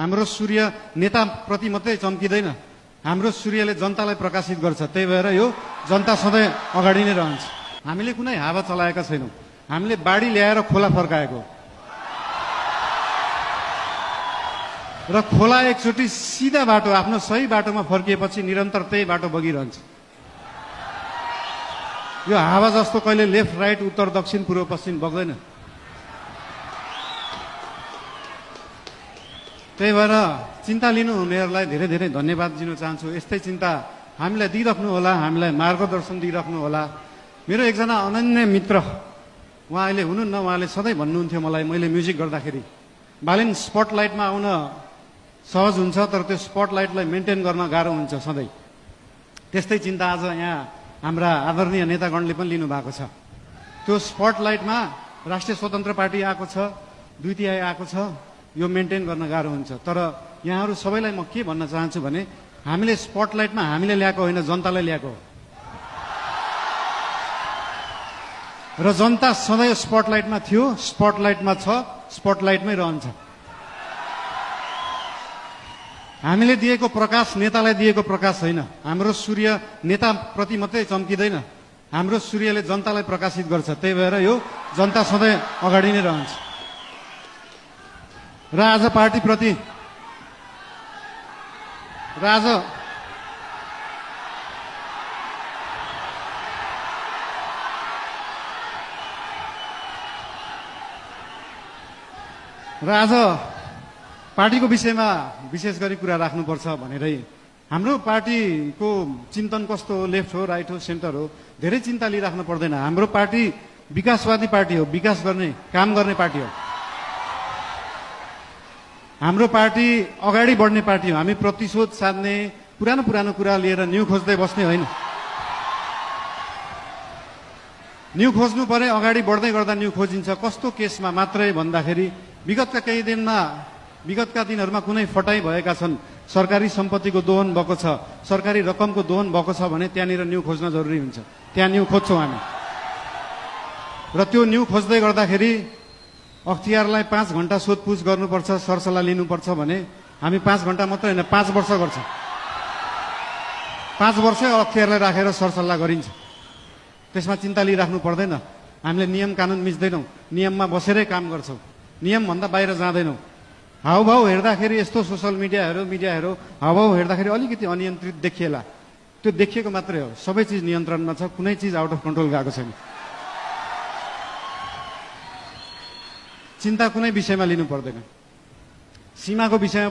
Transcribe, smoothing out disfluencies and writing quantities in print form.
हाम्रो सूर्य नेताप्रति मात्रै चम्किँदैन, हाम्रो सूर्यले जनतालाई प्रकाशित गर्छ। त्यही भएर यो जनता सधैँ अगाडि नै रहन्छ। हामीले कुनै हावा चलाएका छैनौँ, हामीले बाढी ल्याएर खोला फर्काएको र खोला एकचोटि सिधा बाटो आफ्नो सही बाटोमा फर्किएपछि निरन्तर त्यही बाटो बगिरहन्छ। यो हावा जस्तो कहिले लेफ्ट राइट उत्तर दक्षिण पूर्व पश्चिम बग्दैन। त्यही भएर चिन्ता लिनुहुनेहरूलाई धेरै धेरै धन्यवाद दिन चाहन्छु। यस्तै चिन्ता हामीलाई दिइराख्नु होला, हामीलाई मार्गदर्शन दिइराख्नु होला। मेरो एकजना अनन्य मित्र उहाँ अहिले हुनुहुन्न, उहाँले सधैँ भन्नुहुन्थ्यो मलाई, मैले म्युजिक गर्दाखेरि बालिन स्पटलाइटमा आउन सहज हुन्छ तर त्यो स्पटलाइटलाई मेन्टेन गर्न गाह्रो हुन्छ सधैँ। त्यस्तै चिन्ता आज यहाँ हाम्रा आदरणीय नेतागणले पनि लिनुभएको छ। त्यो स्पटलाइटमा राष्ट्रिय स्वतन्त्र पार्टी आएको छ, 2 तिहाई आएको छ, यो मेन्टेन गर्न गाह्रो हुन्छ। तर यहाँहरू सबैलाई म के भन्न चाहन्छु भने हामीले स्पटलाइटमा हामीले ल्याएको होइन, जनताले ल्याएको हो र जनता सधैँ स्पटलाइटमा थियो, स्पटलाइटमा छ, स्पटलाइटमै रहन्छ। हामीले दिएको प्रकाश नेतालाई दिएको प्रकाश होइन, हाम्रो सूर्य नेताप्रति मात्रै चम्किँदैन, हाम्रो सूर्यले जनतालाई प्रकाशित गर्छ। त्यही भएर यो जनता सधैँ अगाडि नै रहन्छ। र आज पार्टीप्रति आज पार्टीको विषयमा विशेष गरी कुरा राख्नुपर्छ भनेरै हाम्रो पार्टीको चिन्तन कस्तो हो, लेफ्ट हो, राइट हो, सेन्टर हो, धेरै चिन्ता लिइराख्नु पर्दैन। हाम्रो पार्टी विकासवादी पार्टी हो, विकास गर्ने काम गर्ने पार्टी हो। हाम्रो पार्टी अगाडि बढ्ने पार्टी हो। हामी प्रतिशोध साध्ने, पुरानो कुरा लिएर न्यू खोज्दै बस्ने होइन। न्यू खोज्नु परे अगाडि बढ्दै गर्दा न्यू खोजिन्छ। कस्तो केसमा मात्रै भन्दाखेरि विगतका दिनहरूमा कुनै फटाई भएका छन्, सरकारी सम्पत्तिको दोहन भएको छ, सरकारी रकमको दोहन भएको छ भने त्यहाँनिर न्यू खोज्न जरुरी हुन्छ। त्यहाँ न्यू खोज्छौँ हामी र त्यो न्यू खोज्दै गर्दाखेरि अख्तियारलाई 5 घण्टा सोधपुछ गर्नुपर्छ, सरसल्लाह लिनुपर्छ भने हामी 5 घण्टा मात्रै होइन 5 वर्ष गर्छ। 5 वर्षै अख्तियारलाई राखेर सरसल्लाह गरिन्छ। त्यसमा चिन्ता लिइराख्नु पर्दैन। हामीले नियम कानुन मिच्दैनौँ, नियममा बसेरै काम गर्छौँ, नियमभन्दा बाहिर जाँदैनौँ। हाउभाउ हेर्दाखेरि यस्तो सोसल मिडियाहरू हाउभाउ हेर्दाखेरि अलिकति अनियन्त्रित देखिएला, त्यो देखिएको मात्रै हो। सबै चिज नियन्त्रणमा छ, कुनै चिज आउट अफ कन्ट्रोल गएको छैन। चिन्ता कुनै विषयमा लिनु पर्दैन। सीमाको विषयमा